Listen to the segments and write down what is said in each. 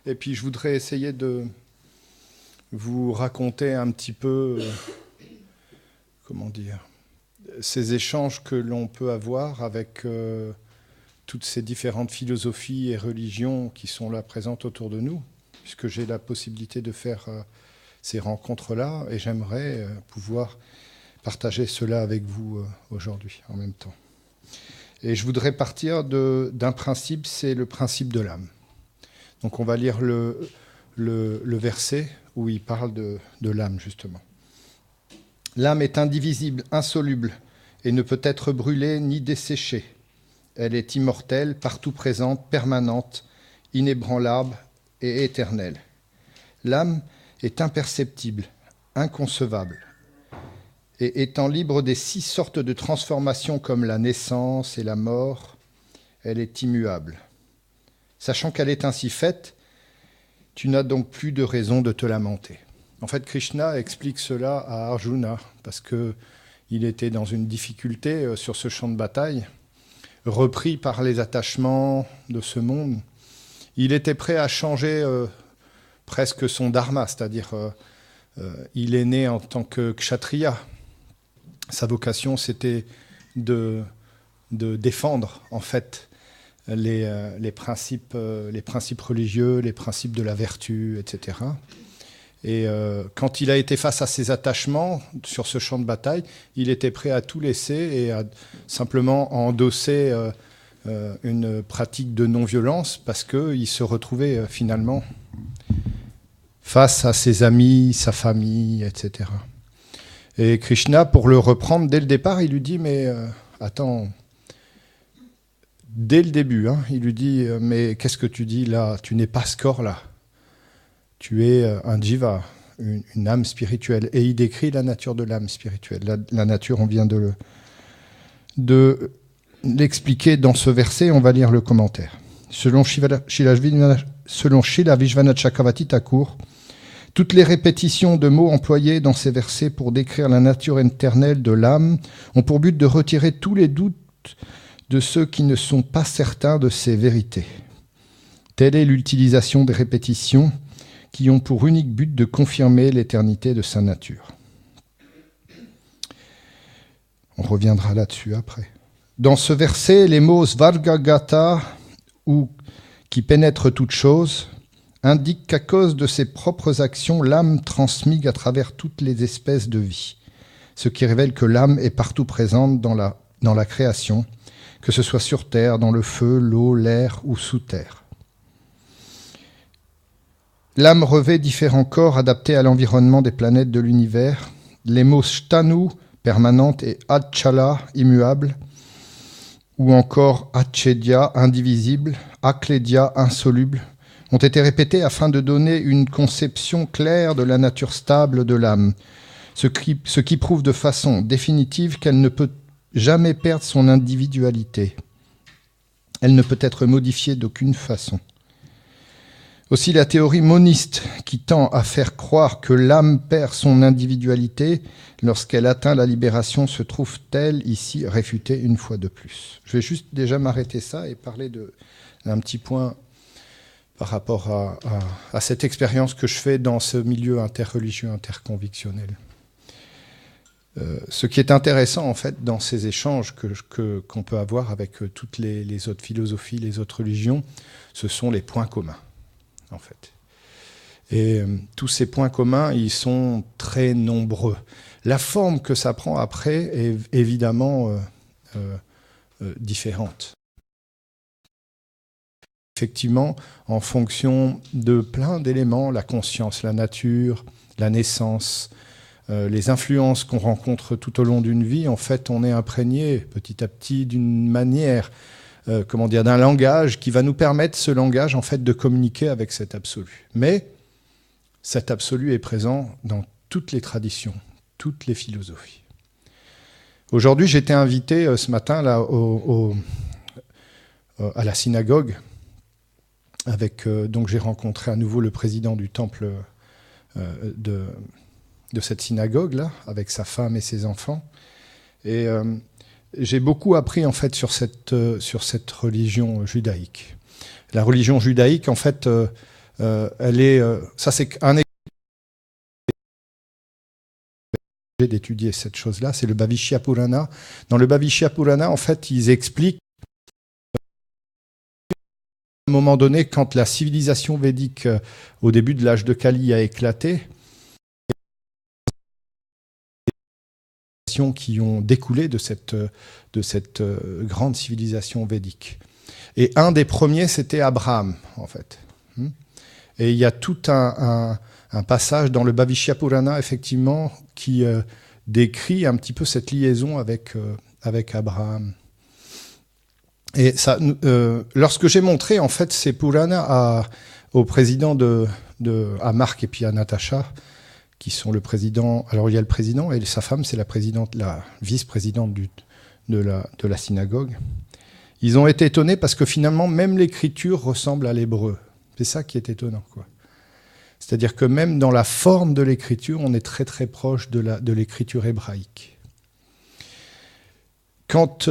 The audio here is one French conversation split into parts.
Et puis je voudrais essayer de vous raconter un petit peu, comment dire, ces échanges que l'on peut avoir avec toutes ces différentes philosophies et religions qui sont là présentes autour de nous, puisque j'ai la possibilité de faire ces rencontres-là, et j'aimerais pouvoir partager cela avec vous aujourd'hui en même temps. Et je voudrais partir d'un principe, c'est le principe de l'âme. Donc on va lire le verset où il parle de l'âme, justement. L'âme est indivisible, insoluble, et ne peut être brûlée ni desséchée. Elle est immortelle, partout présente, permanente, inébranlable et éternelle. L'âme est imperceptible, inconcevable, et étant libre des 6 sortes de transformations comme la naissance et la mort, elle est immuable. Sachant qu'elle est ainsi faite, tu n'as donc plus de raison de te lamenter. En fait, Krishna explique cela à Arjuna, parce qu'il était dans une difficulté sur ce champ de bataille, repris par les attachements de ce monde. Il était prêt à changer presque son dharma, c'est-à-dire il est né en tant que kshatriya. Sa vocation, c'était de défendre, en fait, les principes religieux, les principes de la vertu, etc. Et quand il a été face à ses attachements sur ce champ de bataille, il était prêt à tout laisser et à simplement endosser une pratique de non-violence parce qu'il se retrouvait finalement face à ses amis, sa famille, etc. Et Krishna, pour le reprendre dès le départ, il lui dit « Mais attends, dès le début, il lui dit « Mais qu'est-ce que tu dis là? Tu n'es pas ce corps-là. Tu es un jiva, une âme spirituelle. » Et il décrit la nature de l'âme spirituelle. La nature, on vient de l'expliquer dans ce verset, on va lire le commentaire. Selon Srila Vishwanath Chakravarti Thakur, toutes les répétitions de mots employés dans ces versets pour décrire la nature éternelle de l'âme ont pour but de retirer tous les doutes de ceux qui ne sont pas certains de ces vérités. Telle est l'utilisation des répétitions qui ont pour unique but de confirmer l'éternité de sa nature. On reviendra là-dessus après. Dans ce verset, les mots Svargagata, ou qui pénètrent toute chose, indiquent qu'à cause de ses propres actions, l'âme transmigre à travers toutes les espèces de vie, ce qui révèle que l'âme est partout présente dans la création, que ce soit sur terre, dans le feu, l'eau, l'air ou sous terre. L'âme revêt différents corps adaptés à l'environnement des planètes de l'univers. Les mots Shtanu, permanente, et Achala, immuable, ou encore Achedya, indivisible, Akledya, insoluble, ont été répétés afin de donner une conception claire de la nature stable de l'âme, ce qui prouve de façon définitive qu'elle ne peut jamais perdre son individualité. Elle ne peut être modifiée d'aucune façon. Aussi la théorie moniste qui tend à faire croire que l'âme perd son individualité lorsqu'elle atteint la libération se trouve-t-elle ici réfutée une fois de plus. Je vais juste déjà m'arrêter ça et parler d'un petit point par rapport à cette expérience que je fais dans ce milieu interreligieux, interconvictionnel. Ce qui est intéressant, en fait, dans ces échanges qu'on peut avoir avec toutes les autres philosophies, les autres religions, ce sont les points communs, en fait. Et tous ces points communs, ils sont très nombreux. La forme que ça prend après est évidemment différente. Effectivement, en fonction de plein d'éléments, la conscience, la nature, la naissance, les influences qu'on rencontre tout au long d'une vie, en fait, on est imprégné petit à petit d'une manière, d'un langage qui va nous permettre, ce langage, en fait, de communiquer avec cet absolu. Mais cet absolu est présent dans toutes les traditions, toutes les philosophies. Aujourd'hui, j'étais invité ce matin là, à la synagogue. Donc j'ai rencontré à nouveau le président du temple de cette synagogue-là, avec sa femme et ses enfants. Et j'ai beaucoup appris en fait sur cette religion judaïque. La religion judaïque, en fait, Ça c'est un exemple d'étudier cette chose-là, c'est le Bhavishya Purana. Dans le Bhavishya Purana, en fait, ils expliquent à un moment donné, quand la civilisation védique au début de l'âge de Kali a éclaté, qui ont découlé de cette grande civilisation védique. Et un des premiers, c'était Abraham, en fait. Et il y a tout un passage dans le Bhavishya Purana, effectivement, qui décrit un petit peu cette liaison avec Abraham. Et ça, lorsque j'ai montré, en fait, ces Puranas au président à Marc et puis à Natacha, qui sont le président. Alors il y a le président et sa femme, c'est la vice-présidente de la synagogue. Ils ont été étonnés parce que finalement, même l'écriture ressemble à l'hébreu. C'est ça qui est étonnant, quoi. C'est-à-dire que même dans la forme de l'écriture, on est très très proche de l'écriture hébraïque. Quand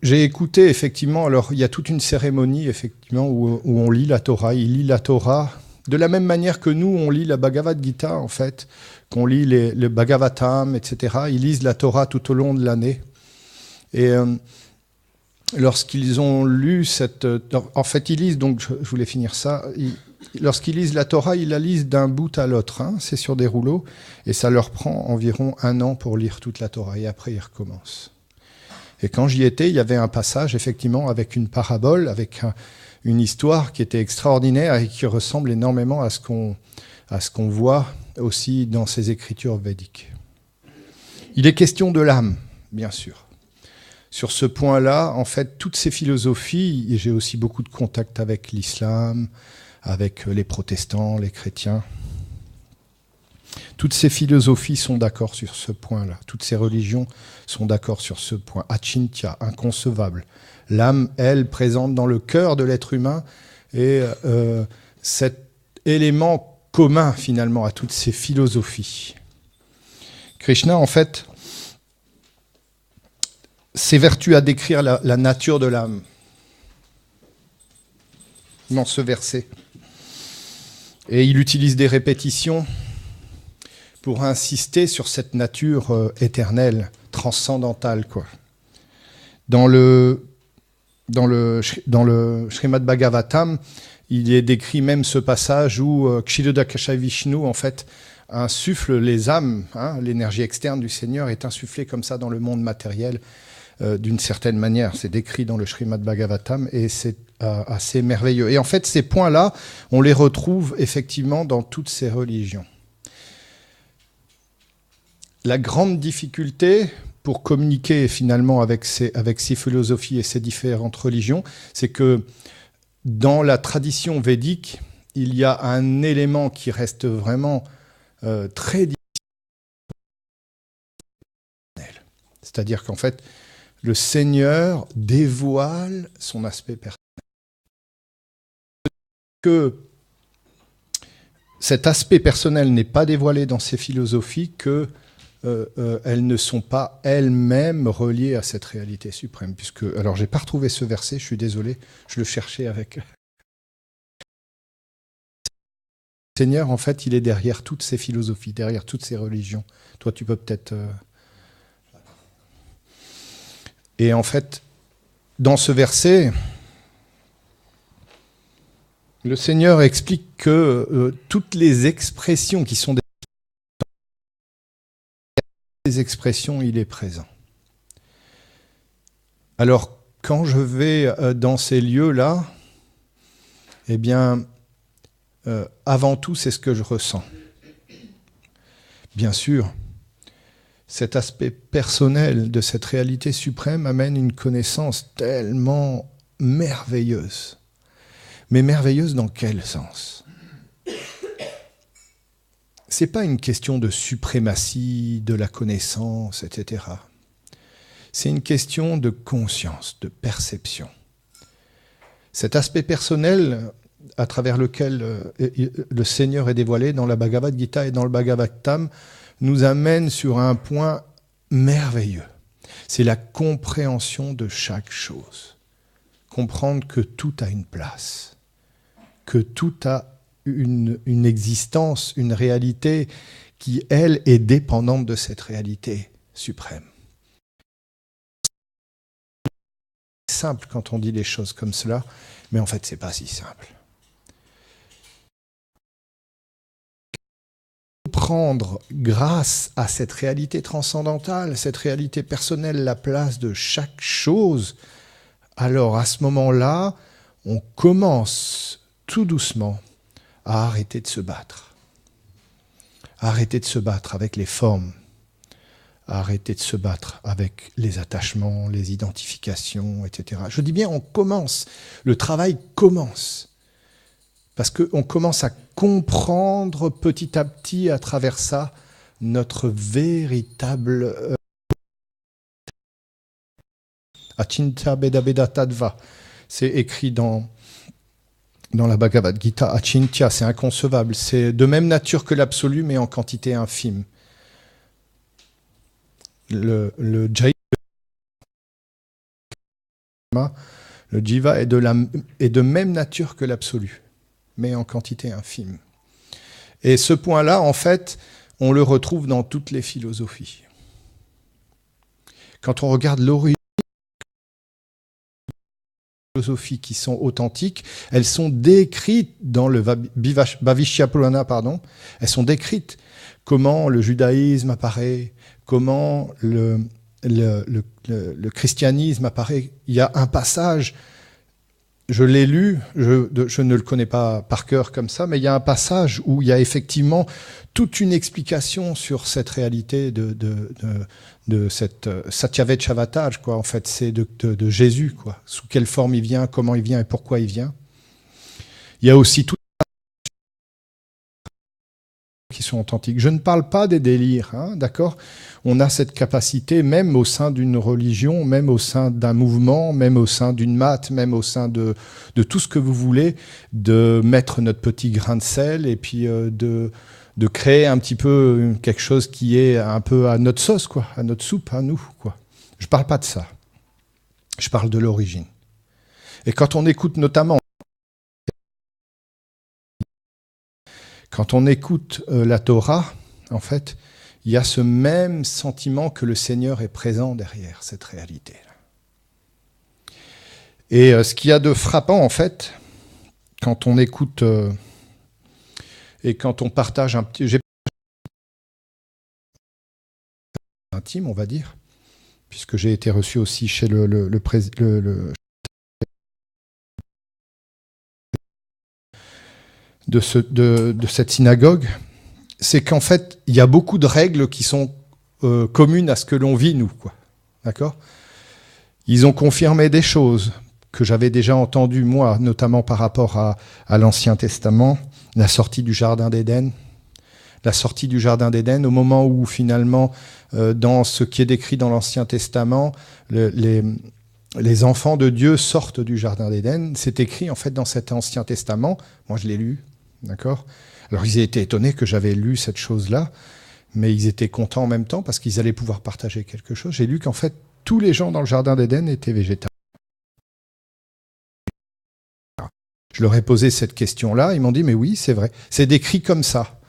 j'ai écouté, effectivement, alors il y a toute une cérémonie, effectivement, où on lit la Torah. Il lit la Torah de la même manière que nous, on lit la Bhagavad Gita, en fait, qu'on lit le Bhagavatam, etc. Ils lisent la Torah tout au long de l'année. Et lorsqu'ils ont lu en fait, ils lisent, donc je voulais finir ça, lorsqu'ils lisent la Torah, ils la lisent d'un bout à l'autre. C'est sur des rouleaux, et ça leur prend environ 1 an pour lire toute la Torah, et après ils recommencent. Et quand j'y étais, il y avait un passage, effectivement, avec une parabole, avec une histoire qui était extraordinaire et qui ressemble énormément à ce qu'on voit aussi dans ces écritures védiques. Il est question de l'âme, bien sûr. Sur ce point-là, en fait, toutes ces philosophies, et j'ai aussi beaucoup de contacts avec l'islam, avec les protestants, les chrétiens, toutes ces philosophies sont d'accord sur ce point-là. Toutes ces religions sont d'accord sur ce point. Achintya, inconcevable. L'âme, elle, présente dans le cœur de l'être humain, et cet élément commun, finalement, à toutes ces philosophies. Krishna, en fait, s'évertue à décrire la nature de l'âme dans ce verset. Et il utilise des répétitions pour insister sur cette nature éternelle, transcendantale, quoi. Dans le Srimad Bhagavatam, il est décrit même ce passage où Kshirodakasha Vishnu, en fait, insuffle les âmes, l'énergie externe du Seigneur est insufflée comme ça dans le monde matériel d'une certaine manière. C'est décrit dans le Srimad Bhagavatam et c'est assez merveilleux. Et en fait, ces points-là, on les retrouve effectivement dans toutes ces religions. La grande difficulté pour communiquer finalement avec ces philosophies et ces différentes religions, c'est que dans la tradition védique, il y a un élément qui reste vraiment très difficile. C'est-à-dire qu'en fait, le Seigneur dévoile son aspect personnel. Que cet aspect personnel n'est pas dévoilé dans ces philosophies, que elles ne sont pas elles-mêmes reliées à cette réalité suprême. Alors, je n'ai pas retrouvé ce verset, je suis désolé, je le cherchais avec... Le Seigneur, en fait, il est derrière toutes ces philosophies, derrière toutes ces religions. Toi, tu peux peut-être... Et en fait, dans ce verset, le Seigneur explique que toutes les expressions qui sont des expressions, il est présent. Alors, quand je vais dans ces lieux-là, eh bien, avant tout, c'est ce que je ressens. Bien sûr, cet aspect personnel de cette réalité suprême amène une connaissance tellement merveilleuse. Mais merveilleuse dans quel sens ? C'est pas une question de suprématie, de la connaissance, etc. C'est une question de conscience, de perception. Cet aspect personnel à travers lequel le Seigneur est dévoilé dans la Bhagavad Gita et dans le Bhagavatam nous amène sur un point merveilleux. C'est la compréhension de chaque chose. Comprendre que tout a une place, que tout a une existence, une réalité qui, elle, est dépendante de cette réalité suprême. C'est simple quand on dit les choses comme cela, mais en fait, c'est pas si simple. Prendre, grâce à cette réalité transcendantale, cette réalité personnelle, la place de chaque chose, alors à ce moment-là, on commence tout doucement à arrêter de se battre. À arrêter de se battre avec les formes, à arrêter de se battre avec les attachements, les identifications, etc. Je dis bien on commence, le travail commence. Parce qu'on commence à comprendre petit à petit à travers ça notre véritable Achinta Beda Beda Tattva. C'est écrit dans la Bhagavad Gita. Achintya, c'est inconcevable. C'est de même nature que l'absolu, mais en quantité infime. Le jiva est de même nature que l'absolu, mais en quantité infime. Et ce point-là, en fait, on le retrouve dans toutes les philosophies. Quand on regarde l'origine des philosophies qui sont authentiques, elles sont décrites dans le Bhavishya Purana, elles sont décrites. Comment le judaïsme apparaît, comment le christianisme apparaît. Il y a un passage, je l'ai lu, je ne le connais pas par cœur comme ça, mais il y a un passage où il y a effectivement toute une explication sur cette réalité de cette Satyavechavatar, quoi. En fait, c'est de Jésus, quoi. Sous quelle forme il vient, comment il vient et pourquoi il vient. Il y a aussi tout qui sont authentiques. Je ne parle pas des délires, d'accord ? On a cette capacité, même au sein d'une religion, même au sein d'un mouvement, même au sein d'une maths, même au sein de tout ce que vous voulez, de mettre notre petit grain de sel et puis de créer un petit peu quelque chose qui est un peu à notre sauce, quoi, à notre soupe, à nous, quoi. Je ne parle pas de ça. Je parle de l'origine. Et quand on écoute notamment la Torah, en fait, il y a ce même sentiment que le Seigneur est présent derrière cette réalité. Et ce qu'il y a de frappant, en fait, quand on écoute et quand on partage un petit... intime, on va dire, puisque j'ai été reçu aussi chez le de cette synagogue, c'est qu'en fait, il y a beaucoup de règles qui sont communes à ce que l'on vit, nous, quoi. D'accord ? Ils ont confirmé des choses que j'avais déjà entendues, moi, notamment par rapport à l'Ancien Testament, la sortie du Jardin d'Éden. La sortie du Jardin d'Éden, au moment où, finalement, dans ce qui est décrit dans l'Ancien Testament, les enfants de Dieu sortent du Jardin d'Éden. C'est écrit, en fait, dans cet Ancien Testament. Moi, je l'ai lu. D'accord ? Alors, ils étaient étonnés que j'avais lu cette chose-là, mais ils étaient contents en même temps parce qu'ils allaient pouvoir partager quelque chose. J'ai lu qu'en fait, tous les gens dans le Jardin d'Éden étaient végétariens. Je leur ai posé cette question-là, ils m'ont dit, mais oui, c'est vrai, c'est décrit comme ça.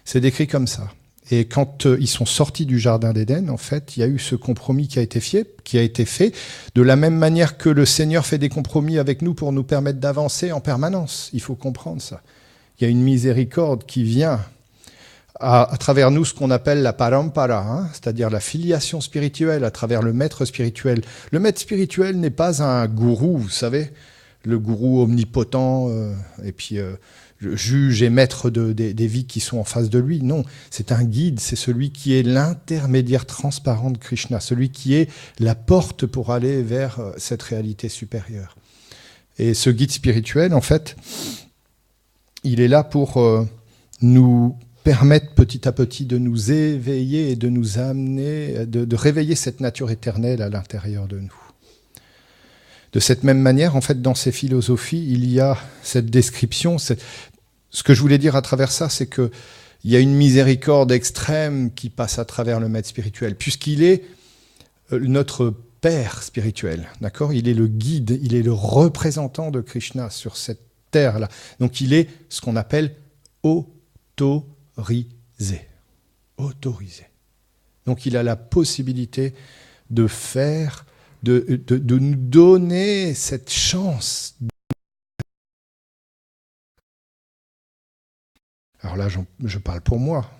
C'est décrit comme ça. Et quand ils sont sortis du Jardin d'Éden, en fait, il y a eu ce compromis qui a été fait, de la même manière que le Seigneur fait des compromis avec nous pour nous permettre d'avancer en permanence. Il faut comprendre ça. Il y a une miséricorde qui vient à travers nous, ce qu'on appelle la parampara, c'est-à-dire la filiation spirituelle à travers le maître spirituel. Le maître spirituel n'est pas un gourou, vous savez, le gourou omnipotent, et puis juge et maître des vies qui sont en face de lui. Non, c'est un guide, c'est celui qui est l'intermédiaire transparent de Krishna, celui qui est la porte pour aller vers cette réalité supérieure. Et ce guide spirituel, en fait, il est là pour nous permettre petit à petit de nous éveiller et de nous amener, de réveiller cette nature éternelle à l'intérieur de nous. De cette même manière, en fait, dans ces philosophies, il y a cette description. Ce que je voulais dire à travers ça, c'est qu'il y a une miséricorde extrême qui passe à travers le maître spirituel, puisqu'il est notre père spirituel, d'accord ? Il est le guide, il est le représentant de Krishna sur cette terre là. Donc il est ce qu'on appelle autorisé. Autorisé. Donc il a la possibilité de faire, de nous donner cette chance. Alors là, je parle pour moi.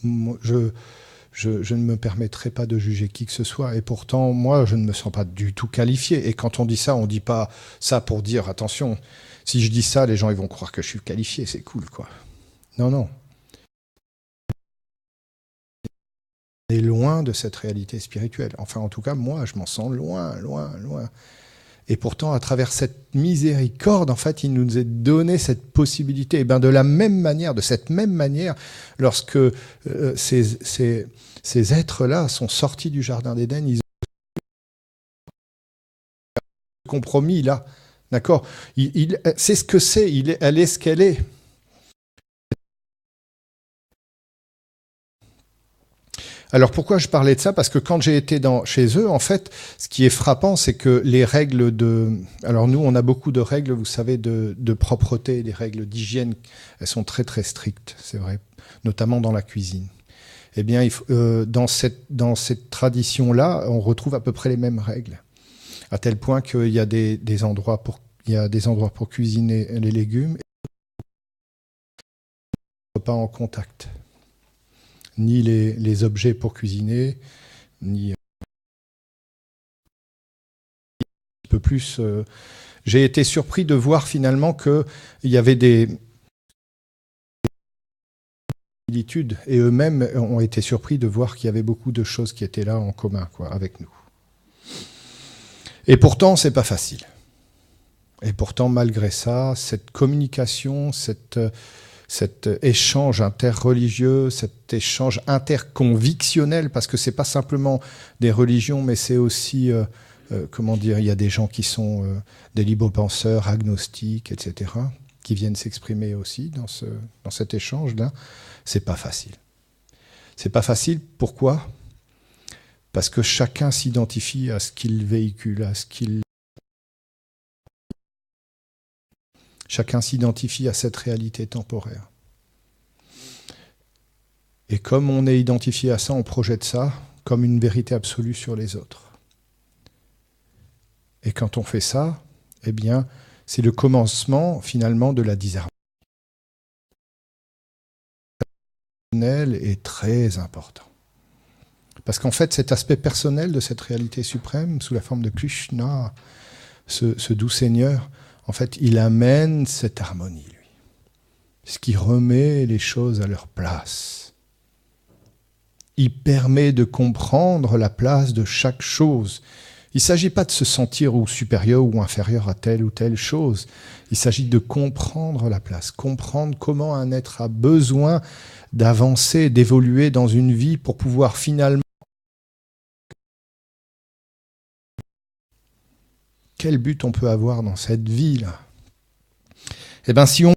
Je ne me permettrai pas de juger qui que ce soit. Et pourtant, moi, je ne me sens pas du tout qualifié. Et quand on dit ça, on ne dit pas ça pour dire, attention, si je dis ça, les gens ils vont croire que je suis qualifié. C'est cool, quoi. Non, non. On est loin de cette réalité spirituelle. Enfin, en tout cas, moi, je m'en sens loin, loin, loin. Et pourtant, à travers cette miséricorde, en fait, il nous est donné cette possibilité. Et bien, de la même manière, de cette même manière, lorsque ces êtres-là sont sortis du Jardin d'Éden, ils ont un compromis là, d'accord. C'est ce que c'est, elle est ce qu'elle est. Alors pourquoi je parlais de ça? Parce que quand j'ai été chez eux, en fait, ce qui est frappant, c'est que les règles de... Alors nous, on a beaucoup de règles, vous savez, de propreté, des règles d'hygiène, elles sont très très strictes, c'est vrai, notamment dans la cuisine. Eh bien, dans cette tradition-là, on retrouve à peu près les mêmes règles, à tel point qu'il y a des endroits pour cuisiner les légumes, et pas en contact. Ni les objets pour cuisiner, ni un peu plus. J'ai été surpris de voir finalement qu'il y avait des similitudes, et eux-mêmes ont été surpris de voir qu'il y avait beaucoup de choses qui étaient là en commun, quoi, avec nous. Et pourtant, c'est pas facile. Et pourtant, malgré ça, cette communication, cet échange interreligieux, cet échange interconvictionnel, parce que c'est pas simplement des religions, mais c'est aussi, comment dire, il y a des gens qui sont des libre-penseurs, agnostiques, etc., qui viennent s'exprimer aussi dans cet échange-là. C'est pas facile. C'est pas facile, pourquoi? Parce que chacun s'identifie à ce qu'il véhicule, à ce qu'il... Chacun s'identifie à cette réalité temporaire. Et comme on est identifié à ça, on projette ça comme une vérité absolue sur les autres. Et quand on fait ça, eh bien, c'est le commencement finalement de la disharmonie. Le personnel est très important. Parce qu'en fait, cet aspect personnel de cette réalité suprême, sous la forme de Krishna, ce doux Seigneur, en fait, il amène cette harmonie, lui. Ce qui remet les choses à leur place. Il permet de comprendre la place de chaque chose. Il ne s'agit pas de se sentir ou supérieur ou inférieur à telle ou telle chose. Il s'agit de comprendre la place, comprendre comment un être a besoin d'avancer, d'évoluer dans une vie pour pouvoir finalement... Quel but on peut avoir dans cette vie-là? Eh bien, si on...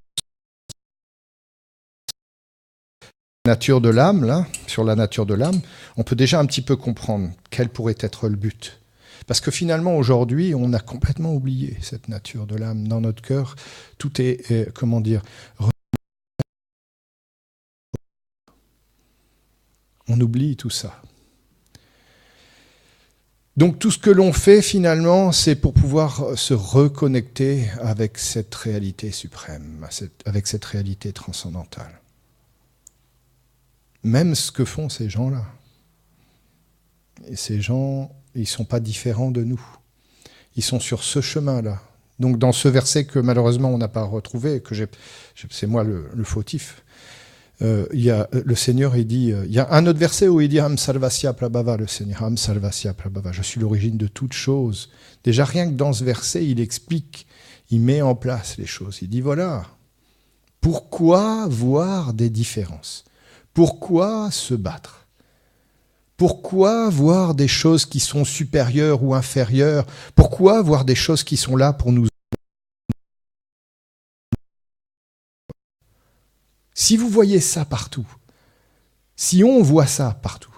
nature de l'âme, là, sur la nature de l'âme, on peut déjà un petit peu comprendre quel pourrait être le but. Parce que finalement, aujourd'hui, on a complètement oublié cette nature de l'âme. Dans notre cœur, tout est comment dire... On oublie tout ça. Donc tout ce que l'on fait finalement, c'est pour pouvoir se reconnecter avec cette réalité suprême, avec cette réalité transcendantale. Même ce que font ces gens-là. Et ces gens, ils ne sont pas différents de nous. Ils sont sur ce chemin-là. Donc dans ce verset que malheureusement on n'a pas retrouvé, que c'est moi le fautif, le Seigneur, il dit, il y a un autre verset où il dit Am Sarvasya Prabhava, le Seigneur, Am Sarvasya Prabhava, je suis l'origine de toutes choses. Déjà rien que dans ce verset, il explique, il met en place les choses. Il dit voilà, pourquoi voir des différences? Pourquoi se battre? Pourquoi voir des choses qui sont supérieures ou inférieures? Pourquoi voir des choses qui sont là pour nous? Si vous voyez ça partout, si on voit ça partout,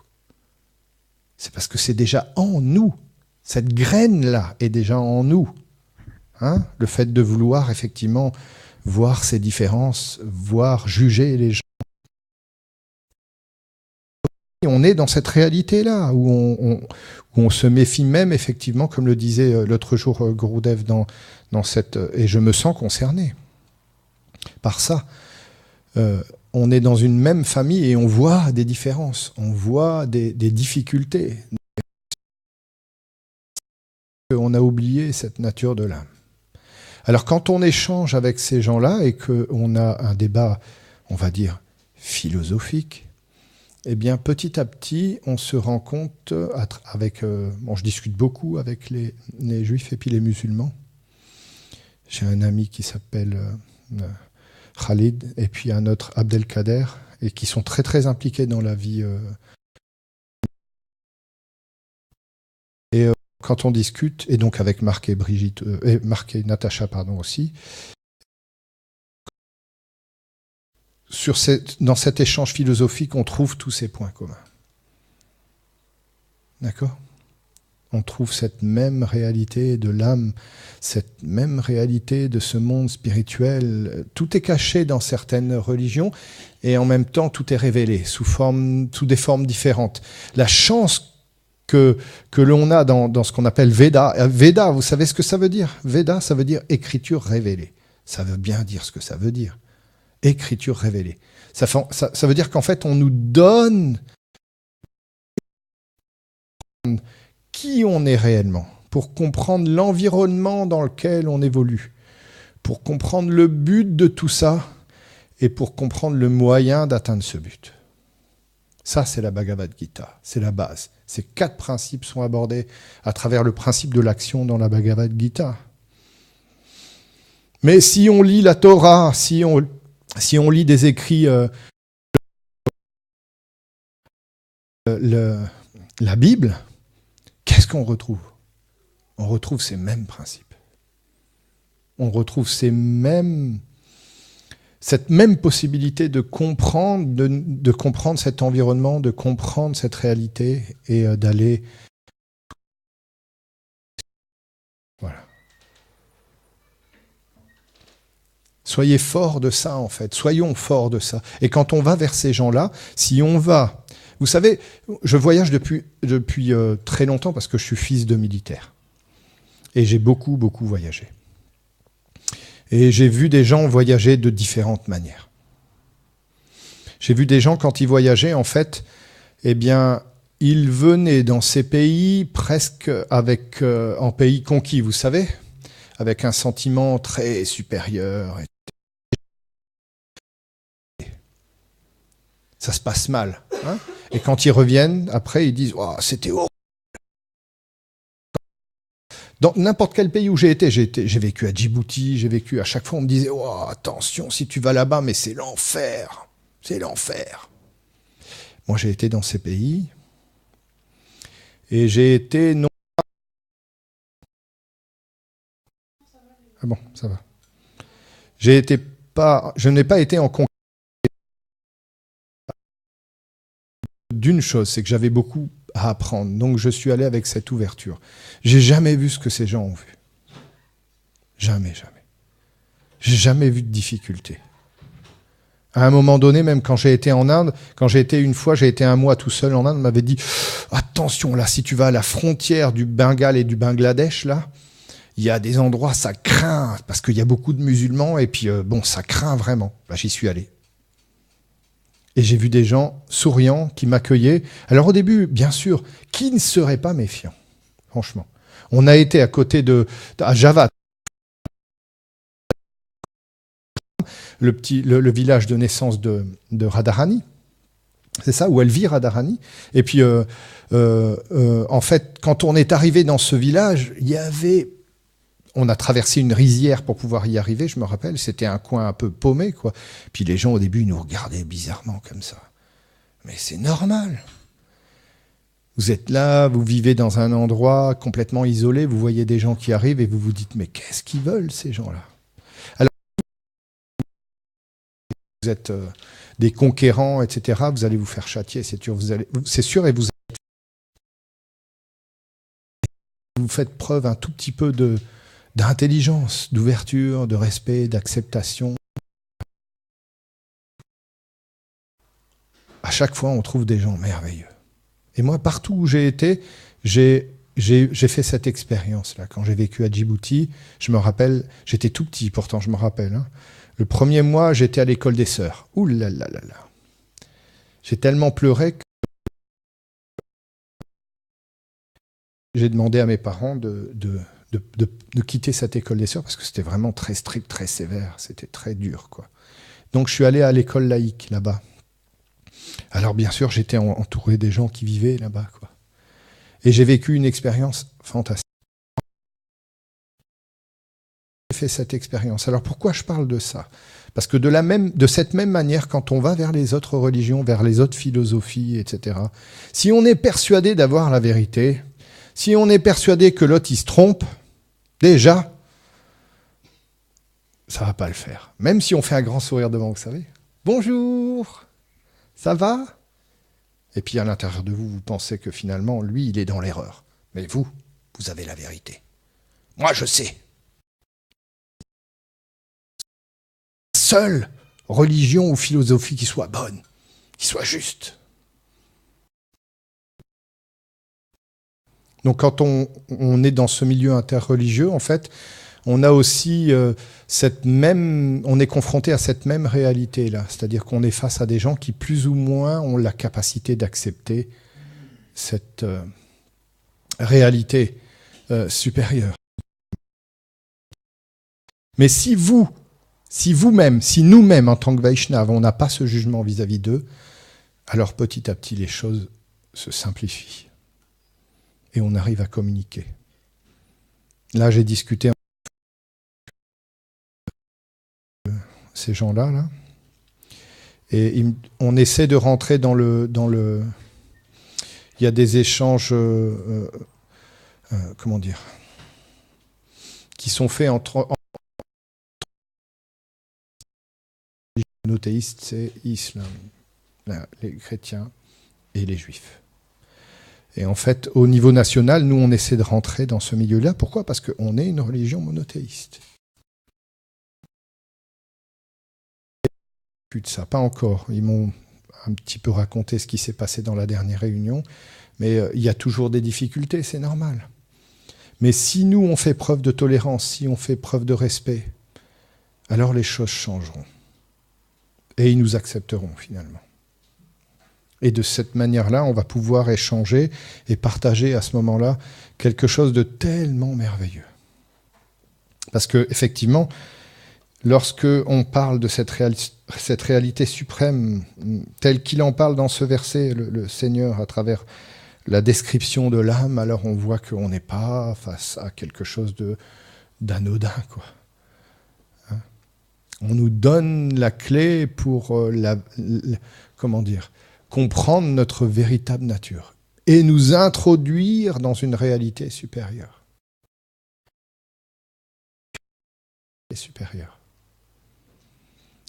c'est parce que c'est déjà en nous. Cette graine-là est déjà en nous. Hein? Le fait de vouloir effectivement voir ces différences, voir, juger les gens. On est dans cette réalité-là, où on se méfie même, effectivement, comme le disait l'autre jour Gurudev dans cette... Et je me sens concerné par ça. On est dans une même famille et on voit des différences, on voit des difficultés. On a oublié cette nature de l'âme. Alors quand on échange avec ces gens-là et qu'on a un débat, on va dire, philosophique, eh bien petit à petit, on se rend compte avec... je discute beaucoup avec les juifs et puis les musulmans. J'ai un ami qui s'appelle Khalid et puis un autre Abdelkader, et qui sont très très impliqués dans la vie. Quand on discute, et donc avec Marc et Brigitte, Marc et Natacha, pardon, aussi, dans cet échange philosophique, on trouve tous ces points communs. D'accord ? On trouve cette même réalité de l'âme, cette même réalité de ce monde spirituel. Tout est caché dans certaines religions, et en même temps, tout est révélé sous des formes différentes. La chance que l'on a dans ce qu'on appelle Veda. Veda, vous savez ce que ça veut dire ? Veda, ça veut dire écriture révélée. Ça veut bien dire ce que ça veut dire. Écriture révélée. Ça veut dire qu'en fait, on nous donne qui on est réellement, pour comprendre l'environnement dans lequel on évolue, pour comprendre le but de tout ça, et pour comprendre le moyen d'atteindre ce but. Ça, c'est la Bhagavad Gita, c'est la base. Ces 4 principes sont abordés à travers le principe de l'action dans la Bhagavad Gita. Mais si on lit la Torah, si on lit des écrits, la Bible, qu'est-ce qu'on retrouve ? On retrouve ces mêmes principes. On retrouve cette même possibilité de comprendre, de comprendre cet environnement, de comprendre cette réalité et d'aller... Voilà. Soyez forts de ça, en fait. Soyons forts de ça. Et quand on va vers ces gens-là, si on va... Vous savez, je voyage depuis très longtemps parce que je suis fils de militaire. Et j'ai beaucoup, beaucoup voyagé. Et j'ai vu des gens voyager de différentes manières. J'ai vu des gens, quand ils voyageaient, en fait, eh bien, ils venaient dans ces pays presque en pays conquis, vous savez, avec un sentiment très supérieur. Ça se passe mal. Hein ? Et quand ils reviennent, après, ils disent oh, « c'était horrible ». Dans n'importe quel pays où j'ai vécu à Djibouti, j'ai vécu à chaque fois, on me disait oh, « attention, si tu vas là-bas, mais c'est l'enfer, c'est l'enfer ». Moi, j'ai été dans ces pays et j'ai été non... Ah bon, ça va. Je n'ai pas été en conquête d'une chose, c'est que j'avais beaucoup à apprendre. Donc je suis allé avec cette ouverture. J'ai jamais vu ce que ces gens ont vu. Jamais, jamais. J'ai jamais vu de difficulté. À un moment donné, même quand j'ai été en Inde, j'ai été un mois tout seul en Inde, on m'avait dit attention là, si tu vas à la frontière du Bengale et du Bangladesh, là, il y a des endroits, ça craint, parce qu'il y a beaucoup de musulmans, et puis ça craint vraiment. J'y suis allé. Et j'ai vu des gens souriants qui m'accueillaient. Alors au début, bien sûr, qui ne serait pas méfiant, franchement. On a été à Java, le village de naissance de Radharani. C'est ça, où elle vit Radharani. Et puis, en fait, quand on est arrivé dans ce village, on a traversé une rizière pour pouvoir y arriver, je me rappelle, c'était un coin un peu paumé, quoi. Puis les gens, au début, ils nous regardaient bizarrement comme ça. Mais c'est normal. Vous êtes là, vous vivez dans un endroit complètement isolé, vous voyez des gens qui arrivent et vous vous dites, mais qu'est-ce qu'ils veulent, ces gens-là ? Alors, vous êtes des conquérants, etc., vous allez vous faire châtier, c'est sûr, et vous faites preuve un tout petit peu d'intelligence, d'ouverture, de respect, d'acceptation. À chaque fois, on trouve des gens merveilleux. Et moi, partout où j'ai été, j'ai fait cette expérience-là. Quand j'ai vécu à Djibouti, je me rappelle, j'étais tout petit, pourtant je me rappelle. Hein. Le premier mois, j'étais à l'école des sœurs. Ouh là là là là. J'ai tellement pleuré que j'ai demandé à mes parents de quitter cette école des sœurs parce que c'était vraiment très strict, très sévère. C'était très dur, quoi. Donc je suis allé à l'école laïque là-bas. Alors bien sûr, j'étais entouré des gens qui vivaient là-bas, quoi. Et j'ai vécu une expérience fantastique. J'ai fait cette expérience. Alors pourquoi je parle de ça ? Parce que de cette même manière, quand on va vers les autres religions, vers les autres philosophies, etc., si on est persuadé d'avoir la vérité, si on est persuadé que l'autre il se trompe, déjà, ça va pas le faire. Même si on fait un grand sourire devant, vous savez. Bonjour, ça va ? Et puis à l'intérieur de vous, vous pensez que finalement, lui, il est dans l'erreur. Mais vous avez la vérité. Moi, je sais. Seule religion ou philosophie qui soit bonne, qui soit juste. Donc quand on est dans ce milieu interreligieux, en fait, on a aussi on est confronté à cette même réalité-là. C'est-à-dire qu'on est face à des gens qui, plus ou moins, ont la capacité d'accepter cette réalité supérieure. Mais si vous-même, si nous-mêmes, en tant que Vaishnav, on n'a pas ce jugement vis-à-vis d'eux, alors petit à petit, les choses se simplifient. Et on arrive à communiquer. Là, j'ai discuté avec ces gens-là, là, et on essaie de rentrer dans le. Il y a des échanges, comment dire, qui sont faits entre les monothéistes, c'est l'islam, les chrétiens et les juifs. Et en fait, au niveau national, nous, on essaie de rentrer dans ce milieu-là. Pourquoi ? Parce qu'on est une religion monothéiste. Plus de ça, pas encore. Ils m'ont un petit peu raconté ce qui s'est passé dans la dernière réunion, mais il y a toujours des difficultés, c'est normal. Mais si nous, on fait preuve de tolérance, si on fait preuve de respect, alors les choses changeront. Et ils nous accepteront, finalement. Et de cette manière-là, on va pouvoir échanger et partager à ce moment-là quelque chose de tellement merveilleux. Parce que, effectivement, lorsque on parle de cette réalité suprême, telle qu'il en parle dans ce verset, le Seigneur, à travers la description de l'âme, alors on voit qu'on n'est pas face à quelque chose d'anodin, quoi. Hein ? On nous donne la clé pour comment dire, comprendre notre véritable nature et nous introduire dans une réalité supérieure.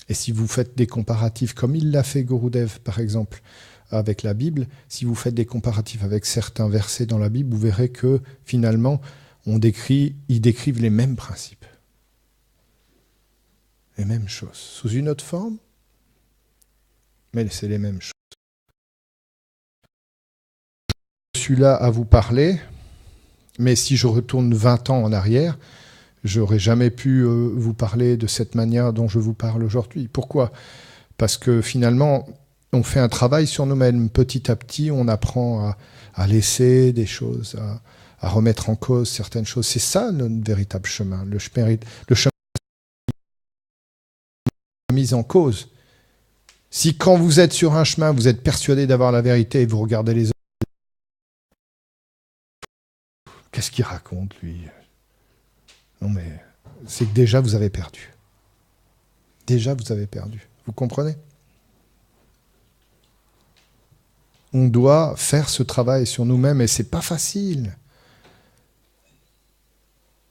Et si vous faites des comparatifs, comme il l'a fait Gurudev, par exemple, avec la Bible, si vous faites des comparatifs avec certains versets dans la Bible, vous verrez que, finalement, ils décrivent les mêmes principes. Les mêmes choses. Sous une autre forme, mais c'est les mêmes choses. Je suis là à vous parler, mais si je retourne 20 ans en arrière, j'aurais jamais pu vous parler de cette manière dont je vous parle aujourd'hui. Pourquoi ? Parce que finalement, on fait un travail sur nous-mêmes. Petit à petit, on apprend à laisser des choses, à remettre en cause certaines choses. C'est ça notre véritable chemin. Le chemin mis en cause. Si quand vous êtes sur un chemin, vous êtes persuadé d'avoir la vérité et vous regardez les autres, qu'est-ce qu'il raconte, lui ? Non, mais c'est que déjà, vous avez perdu. Déjà, vous avez perdu. Vous comprenez ? On doit faire ce travail sur nous-mêmes et c'est pas facile.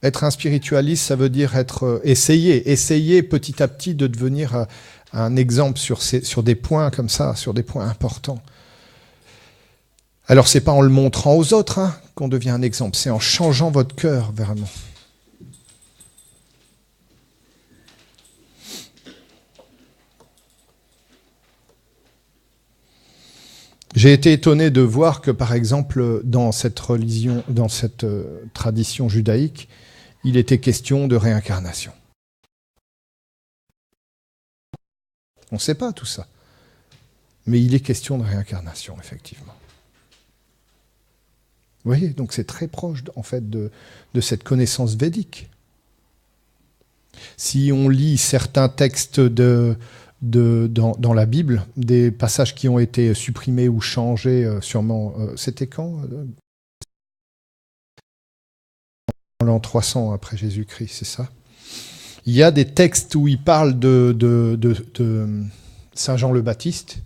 Être un spiritualiste, ça veut dire essayer petit à petit de devenir un exemple sur des points comme ça, sur des points importants. Alors, c'est pas en le montrant aux autres qu'on devient un exemple, c'est en changeant votre cœur, vraiment. J'ai été étonné de voir que, par exemple, dans cette religion, dans cette tradition judaïque, il était question de réincarnation. On ne sait pas tout ça. Mais il est question de réincarnation, effectivement. Vous voyez, donc c'est très proche, en fait, de cette connaissance védique. Si on lit certains textes dans la Bible, des passages qui ont été supprimés ou changés, sûrement, c'était quand en l'an 300 après Jésus-Christ, c'est ça? Il y a des textes où il parle de Saint Jean le Baptiste,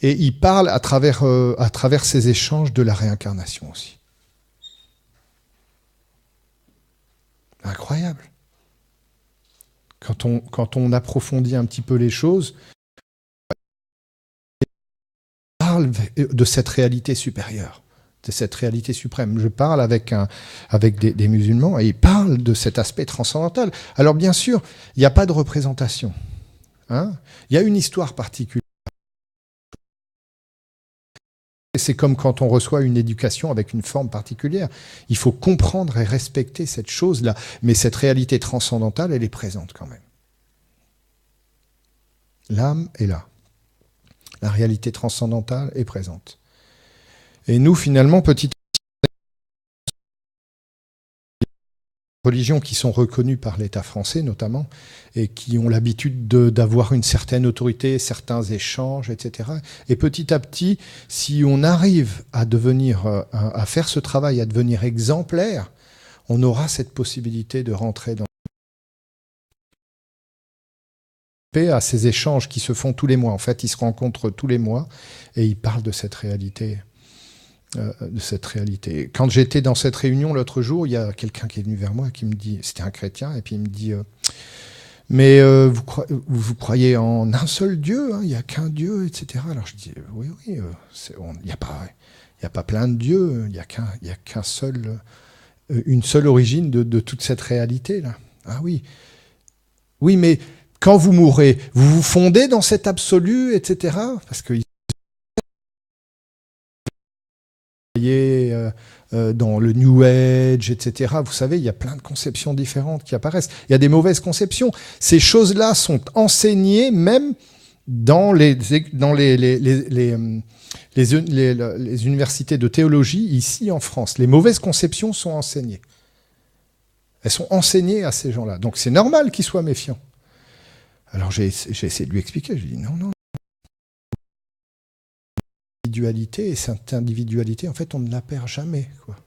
et il parle à travers ces échanges de la réincarnation aussi. Incroyable. Quand on approfondit un petit peu les choses, on parle de cette réalité supérieure, de cette réalité suprême. Je parle avec des musulmans et ils parlent de cet aspect transcendantal. Alors bien sûr, il n'y a pas de représentation. Hein, il y a une histoire particulière. C'est comme quand on reçoit une éducation avec une forme particulière. Il faut comprendre et respecter cette chose-là. Mais cette réalité transcendantale, elle est présente quand même. L'âme est là. La réalité transcendantale est présente. Et nous, finalement, petit à petit, religions qui sont reconnues par l'État français notamment, et qui ont l'habitude d'avoir une certaine autorité, certains échanges, etc. Et petit à petit, si on arrive à à faire ce travail, à devenir exemplaire, on aura cette possibilité de rentrer dans à ces échanges qui se font tous les mois. En fait, ils se rencontrent tous les mois et ils parlent de cette réalité. Quand j'étais dans cette réunion l'autre jour, il y a quelqu'un qui est venu vers moi qui me dit, c'était un chrétien, et puis il me dit mais vous croyez en un seul Dieu, hein, il n'y a qu'un Dieu, etc. Alors je dis oui, il n'y a pas plein de dieux, il y a qu'un seul, une seule origine de toute cette réalité là. Ah oui, mais quand vous mourrez, vous vous fondez dans cet absolu, etc. Parce que dans le New Age, etc. Vous savez, il y a plein de conceptions différentes qui apparaissent. Il y a des mauvaises conceptions. Ces choses-là sont enseignées même dans les universités de théologie ici en France. Les mauvaises conceptions sont enseignées. Elles sont enseignées à ces gens-là. Donc c'est normal qu'ils soient méfiants. Alors j'ai essayé de lui expliquer. Je lui ai dit non. Et cette individualité, en fait, on ne la perd jamais, quoi.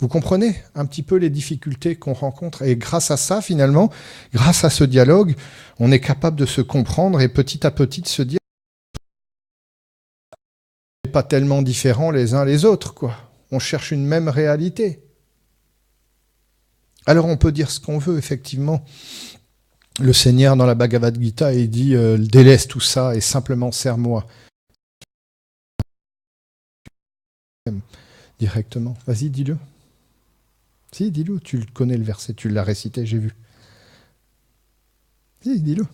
Vous comprenez un petit peu les difficultés qu'on rencontre, et grâce à ça, finalement, grâce à ce dialogue, on est capable de se comprendre et petit à petit de se dire on n'est pas tellement différents les uns les autres, quoi. On cherche une même réalité. Alors on peut dire ce qu'on veut, effectivement. Le Seigneur, dans la Bhagavad Gita, il dit délaisse tout ça et simplement sers-moi. Directement. Vas-y, dis-le. Si, dis-le. Tu le connais, le verset. Tu l'as récité, j'ai vu. Si, dis-le.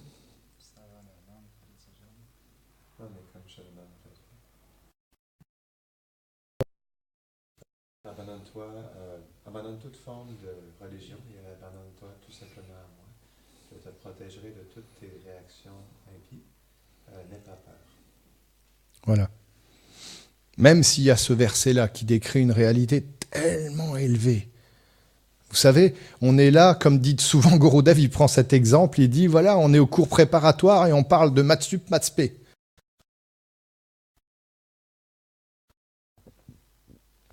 Abandonne toute forme de religion et abandonne-toi tout simplement à moi. Je te protégerai de toutes tes réactions impies. N'aie pas peur. Voilà. Même s'il y a ce verset-là qui décrit une réalité tellement élevée. Vous savez, on est là, comme dit souvent Gorodev, il prend cet exemple, il dit, voilà, on est au cours préparatoire et on parle de Matsup Matspé.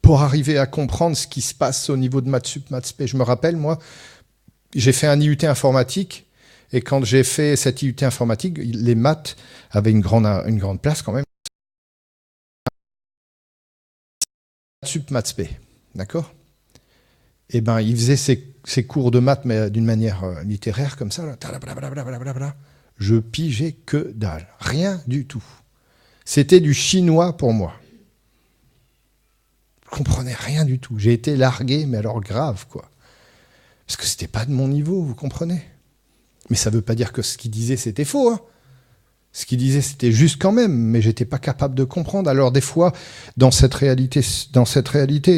Pour arriver à comprendre ce qui se passe au niveau de Matsup Matspé. Je me rappelle, moi, j'ai fait un IUT informatique, et quand j'ai fait cet IUT informatique, les maths avaient une grande place quand même. Matsup Matspé, d'accord? Eh ben, il faisait ses cours de maths, mais d'une manière littéraire, comme ça, là. Je pigeais que dalle, rien du tout. C'était du chinois pour moi. Je comprenais rien du tout. J'ai été largué, mais alors grave, quoi. Parce que c'était pas de mon niveau, vous comprenez? Mais ça veut pas dire que ce qu'il disait, c'était faux, hein. Ce qu'il disait, c'était juste quand même, mais j'étais pas capable de comprendre. Alors des fois, dans cette réalité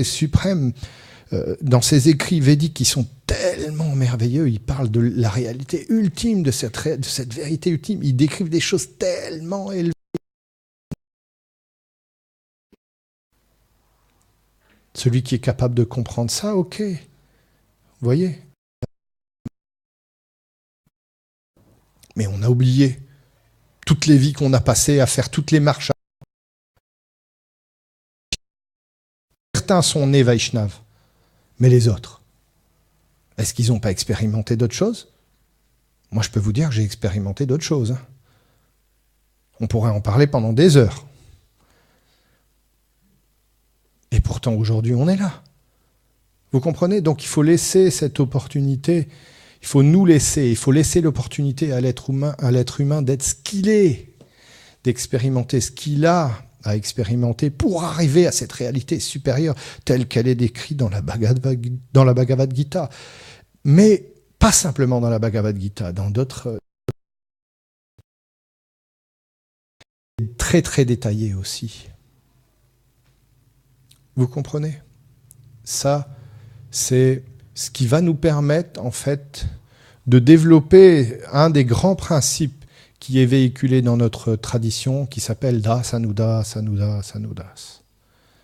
suprême, dans ces écrits védiques qui sont tellement merveilleux, il parle de la réalité ultime, de cette vérité ultime. Ils décrivent des choses tellement élevées. Celui qui est capable de comprendre ça, ok. Vous voyez ? Mais on a oublié toutes les vies qu'on a passées à faire toutes les marches. Certains sont nés Vaishnav, mais les autres, est-ce qu'ils n'ont pas expérimenté d'autres choses ? Moi, je peux vous dire que j'ai expérimenté d'autres choses. On pourrait en parler pendant des heures. Et pourtant, aujourd'hui, on est là. Vous comprenez ? Donc, il faut laisser cette opportunité, il faut laisser l'opportunité à l'être humain d'être ce qu'il est, d'expérimenter ce qu'il a à expérimenter pour arriver à cette réalité supérieure telle qu'elle est décrite dans la Bhagavad Gita. Mais pas simplement dans la Bhagavad Gita, dans d'autres... très très détaillés aussi. Vous comprenez ? Ça, c'est ce qui va nous permettre, en fait, de développer un des grands principes qui est véhiculé dans notre tradition, qui s'appelle Dasanuda, Sanuda, Sanudas.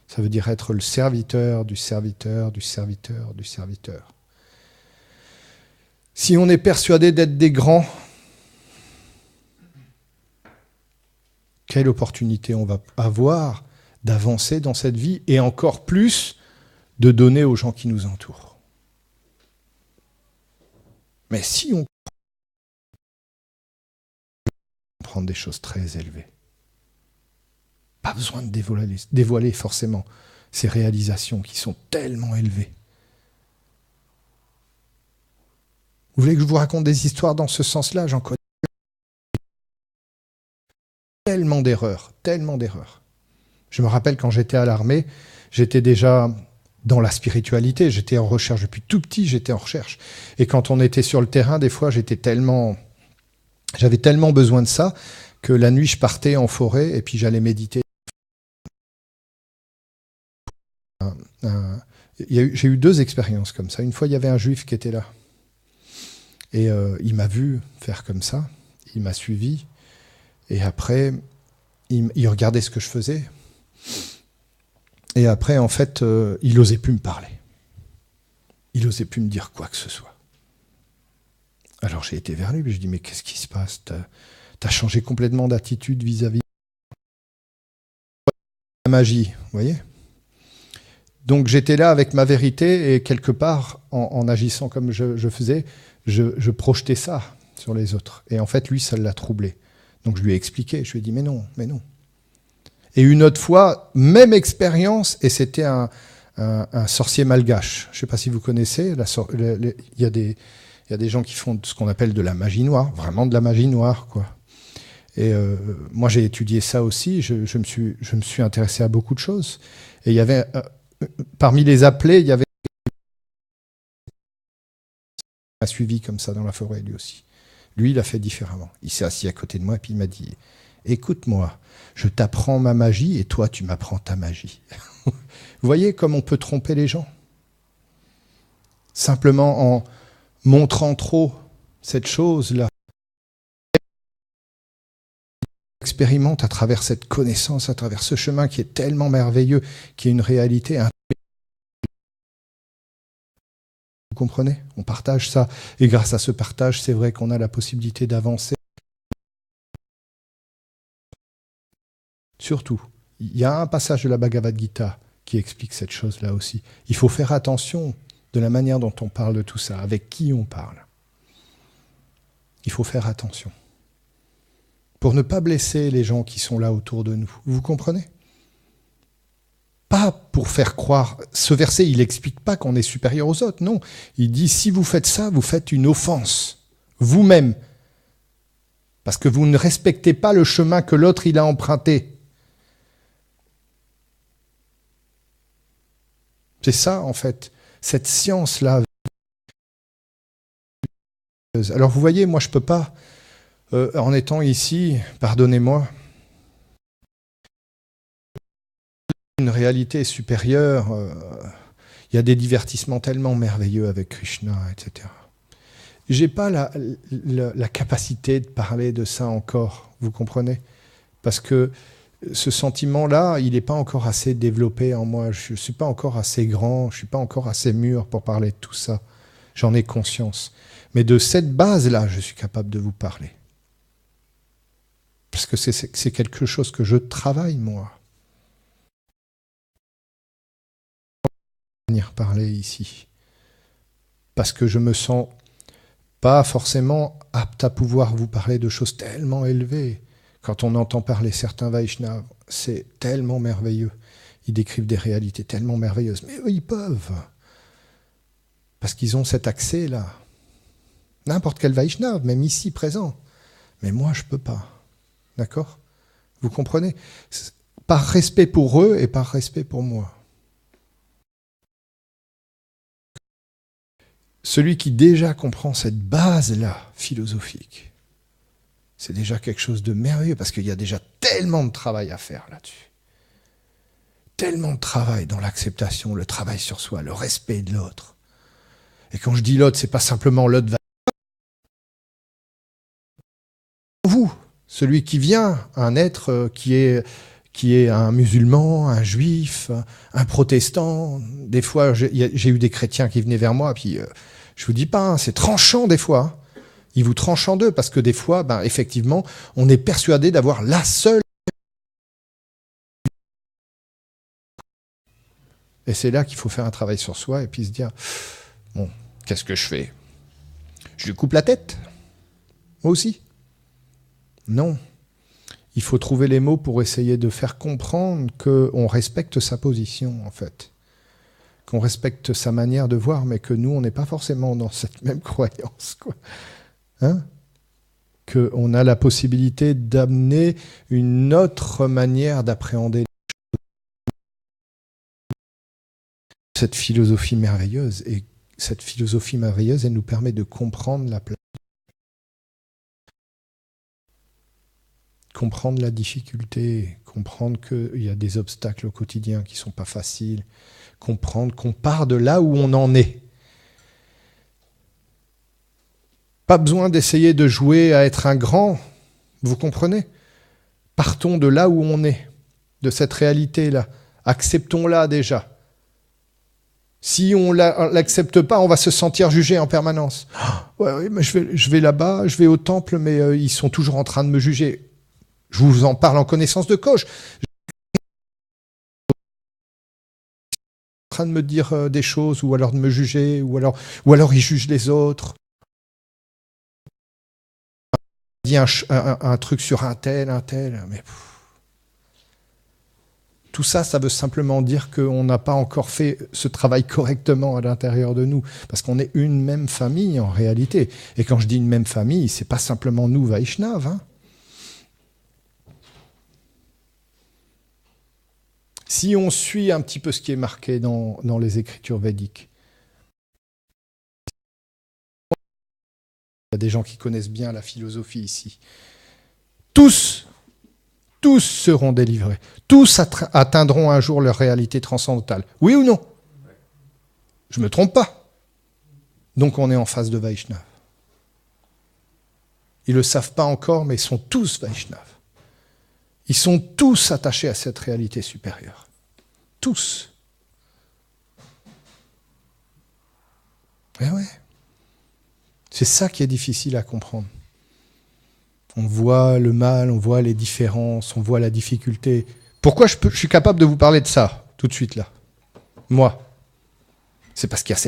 Ça veut dire être le serviteur du serviteur, du serviteur, du serviteur. Si on est persuadé d'être des grands, quelle opportunité on va avoir d'avancer dans cette vie et encore plus de donner aux gens qui nous entourent. Mais si on prend des choses très élevées, pas besoin de dévoiler forcément ces réalisations qui sont tellement élevées. Vous voulez que je vous raconte des histoires dans ce sens-là ? J'en connais tellement d'erreurs. Je me rappelle quand j'étais à l'armée, j'étais déjà dans la spiritualité, j'étais en recherche depuis tout petit, j'étais en recherche. Et quand on était sur le terrain, des fois, j'avais tellement besoin de ça que la nuit, je partais en forêt et puis j'allais méditer. J'ai eu 2 expériences comme ça. Une fois, il y avait un juif qui était là. Et il m'a vu faire comme ça, il m'a suivi. Et après, il regardait ce que je faisais. Et après, en fait, il n'osait plus me parler. Il n'osait plus me dire quoi que ce soit. Alors j'ai été vers lui, et je lui ai dit, mais qu'est-ce qui se passe ? T'as changé complètement d'attitude vis-à-vis de la magie, vous voyez ? Donc j'étais là avec ma vérité, et quelque part, en agissant comme je faisais, je projetais ça sur les autres. Et en fait, lui, ça l'a troublé. Donc je lui ai expliqué, je lui ai dit, mais non. Et une autre fois, même expérience, et c'était un sorcier malgache. Je ne sais pas si vous connaissez, il y a des gens qui font ce qu'on appelle de la magie noire, vraiment de la magie noire, quoi. Et moi, j'ai étudié ça aussi, je me suis intéressé à beaucoup de choses. Et il y avait, parmi les appelés, il y avait un suivi comme ça dans la forêt, lui aussi. Lui, il a fait différemment. Il s'est assis à côté de moi et puis il m'a dit, écoute-moi, je t'apprends ma magie et toi, tu m'apprends ta magie. Vous voyez comme on peut tromper les gens ? Simplement en montrant trop cette chose-là. Expérimente à travers cette connaissance, à travers ce chemin qui est tellement merveilleux, qui est une réalité. Vous comprenez ? On partage ça. Et grâce à ce partage, c'est vrai qu'on a la possibilité d'avancer. Surtout, il y a un passage de la Bhagavad Gita qui explique cette chose-là aussi. Il faut faire attention de la manière dont on parle de tout ça, avec qui on parle. Il faut faire attention. Pour ne pas blesser les gens qui sont là autour de nous. Vous comprenez ? Pas pour faire croire... Ce verset, il n'explique pas qu'on est supérieur aux autres, non. Il dit, si vous faites ça, vous faites une offense. Vous-même. Parce que vous ne respectez pas le chemin que l'autre, il a emprunté. C'est ça, en fait, cette science-là. Alors, vous voyez, moi, je ne peux pas En étant ici, pardonnez-moi, une réalité supérieure, il y a des divertissements tellement merveilleux avec Krishna, etc. J'ai pas la capacité de parler de ça encore, vous comprenez? Parce que ce sentiment-là, il n'est pas encore assez développé en moi. Je ne suis pas encore assez grand, je ne suis pas encore assez mûr pour parler de tout ça. J'en ai conscience. Mais de cette base-là, je suis capable de vous parler. Parce que c'est quelque chose que je travaille, moi. Venir parler ici. Parce que je me sens pas forcément apte à pouvoir vous parler de choses tellement élevées. Quand on entend parler certains Vaishnavas, c'est tellement merveilleux. Ils décrivent des réalités tellement merveilleuses. Mais eux, ils peuvent. Parce qu'ils ont cet accès-là. N'importe quel Vaishnava, même ici présent. Mais moi, je ne peux pas. D'accord? Vous comprenez? Par respect pour eux et par respect pour moi. Celui qui déjà comprend cette base-là, philosophique, c'est déjà quelque chose de merveilleux, parce qu'il y a déjà tellement de travail à faire là-dessus. Tellement de travail dans l'acceptation, le travail sur soi, le respect de l'autre. Et quand je dis l'autre, c'est pas simplement l'autre vous, celui qui vient, un être qui est un musulman, un juif, un protestant. Des fois, j'ai eu des chrétiens qui venaient vers moi, puis je vous dis pas, hein, c'est tranchant des fois. Ils vous tranchent en deux, parce que des fois, effectivement, on est persuadé d'avoir la seule. Et c'est là qu'il faut faire un travail sur soi et puis se dire, bon, qu'est-ce que je fais? Je lui coupe la tête? Moi aussi? Non. Il faut trouver les mots pour essayer de faire comprendre qu'on respecte sa position, en fait. Qu'on respecte sa manière de voir, mais que nous, on n'est pas forcément dans cette même croyance, quoi. Hein? Qu'on a la possibilité d'amener une autre manière d'appréhender cette philosophie merveilleuse. Et cette philosophie merveilleuse, elle nous permet de comprendre la place. Comprendre la difficulté, comprendre qu'il y a des obstacles au quotidien qui ne sont pas faciles, comprendre qu'on part de là où on en est. Pas besoin d'essayer de jouer à être un grand, vous comprenez? Partons de là où on est, de cette réalité-là. Acceptons-la déjà. Si on ne l'accepte pas, on va se sentir jugé en permanence. Ouais, mais je vais là-bas, je vais au temple, mais ils sont toujours en train de me juger. Je vous en parle en connaissance de cause. En train de me dire des choses, ou alors de me juger, ou alors ils jugent les autres. Il dit un truc sur un tel, mais tout ça, ça veut simplement dire qu'on n'a pas encore fait ce travail correctement à l'intérieur de nous, parce qu'on est une même famille en réalité. Et quand je dis une même famille, c'est pas simplement nous Vaishnavas. Hein. Si on suit un petit peu ce qui est marqué dans les écritures védiques, il y a des gens qui connaissent bien la philosophie ici. Tous seront délivrés. Tous atteindront un jour leur réalité transcendantale. Oui ou non? Je ne me trompe pas. Donc on est en face de Vaishnava. Ils ne le savent pas encore, mais ils sont tous Vaishnavas. Ils sont tous attachés à cette réalité supérieure. Tous. Eh ouais. C'est ça qui est difficile à comprendre. On voit le mal, on voit les différences, on voit la difficulté. Pourquoi je suis capable de vous parler de ça, tout de suite là? Moi. C'est parce qu'il y a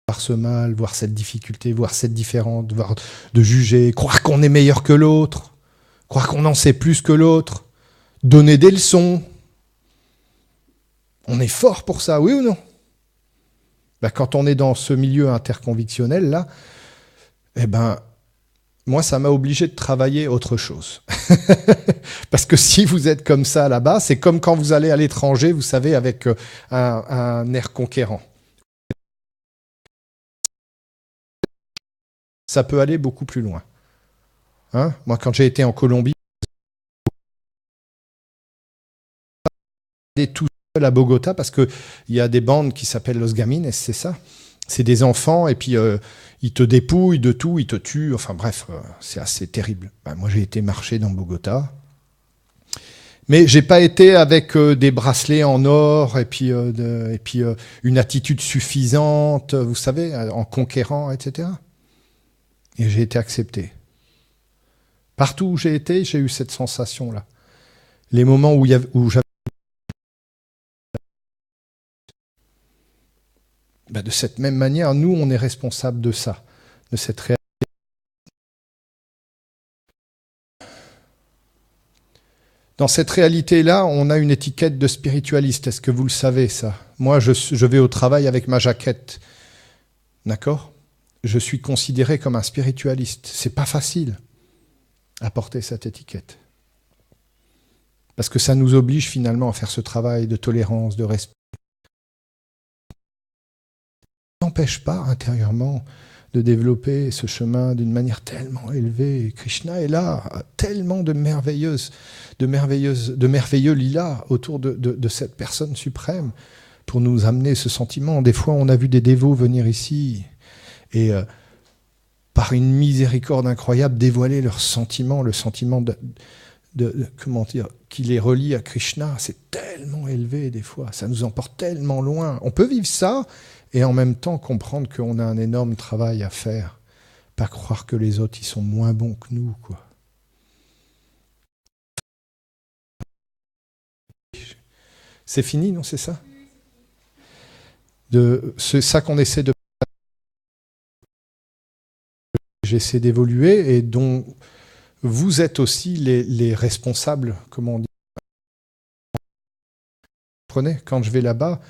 voir ce mal, voir cette difficulté, voir cette différence, de juger, croire qu'on est meilleur que l'autre, croire qu'on en sait plus que l'autre, donner des leçons. On est fort pour ça, oui ou non? Quand on est dans ce milieu interconvictionnel là, moi ça m'a obligé de travailler autre chose. Parce que si vous êtes comme ça là-bas, c'est comme quand vous allez à l'étranger, vous savez, avec un air conquérant. Ça peut aller beaucoup plus loin. Hein? Moi, quand j'ai été en Colombie, j'étais tout seul à Bogota parce qu'il y a des bandes qui s'appellent Los Gamines, c'est ça. C'est des enfants et puis ils te dépouillent de tout, ils te tuent. Enfin bref, c'est assez terrible. Ben, moi, j'ai été marcher dans Bogota. Mais j'ai pas été avec des bracelets en or et puis une attitude suffisante, vous savez, en conquérant, etc. Et j'ai été accepté. Partout où j'ai été, j'ai eu cette sensation-là. Les moments où j'avais... Ben, de cette même manière, nous, on est responsable de ça, de cette réalité. Dans cette réalité-là, on a une étiquette de spiritualiste. Est-ce que vous le savez, ça? Moi, je vais au travail avec ma jaquette. D'accord? Je suis considéré comme un spiritualiste. C'est pas facile à porter cette étiquette. Parce que ça nous oblige finalement à faire ce travail de tolérance, de respect. Ça n'empêche pas intérieurement de développer ce chemin d'une manière tellement élevée. Krishna est là, tellement de merveilleux lilas autour de cette personne suprême pour nous amener ce sentiment. Des fois, on a vu des dévots venir ici et par une miséricorde incroyable dévoiler leur sentiment, le sentiment comment dire, qui les relie à Krishna. C'est tellement élevé des fois, ça nous emporte tellement loin. On peut vivre ça et en même temps comprendre qu'on a un énorme travail à faire. Pas croire que les autres, ils sont moins bons que nous, quoi. C'est fini, non, c'est ça? C'est ça qu'on essaie de... J'essaie d'évoluer et dont vous êtes aussi les responsables, comment on dit. Prenez, quand je vais là-bas,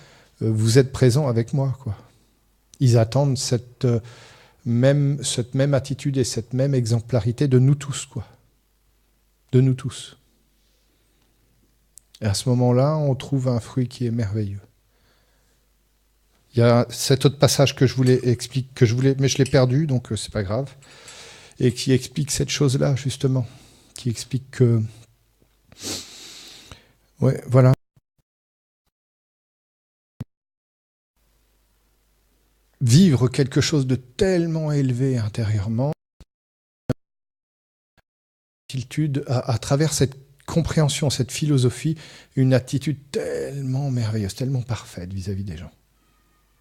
vous êtes présents avec moi, quoi. Ils attendent cette même attitude et cette même exemplarité de nous tous, quoi. De nous tous. Et à ce moment-là, on trouve un fruit qui est merveilleux. Il y a cet autre passage que je voulais expliquer, mais je l'ai perdu, donc c'est pas grave, et qui explique cette chose-là, justement, qui explique que... Ouais, voilà. Vivre quelque chose de tellement élevé intérieurement, à travers cette compréhension, cette philosophie, une attitude tellement merveilleuse, tellement parfaite vis-à-vis des gens.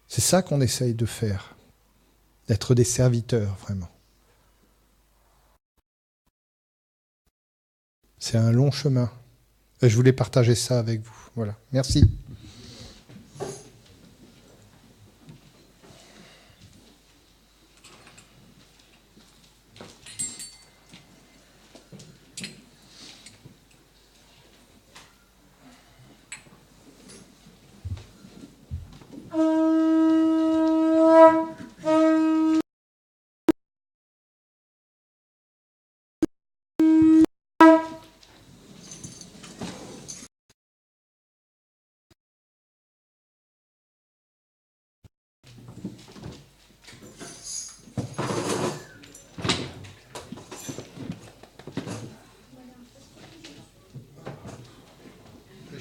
C'est ça qu'on essaye de faire, d'être des serviteurs, vraiment. C'est un long chemin. Et je voulais partager ça avec vous. Voilà. Merci.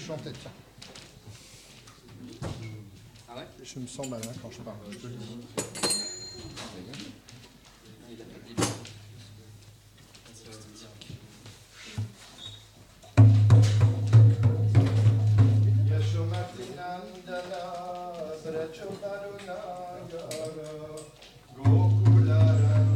Chanter, tiens. Ah ouais? Je me sens malin quand je parle. Je le dis. Gokulara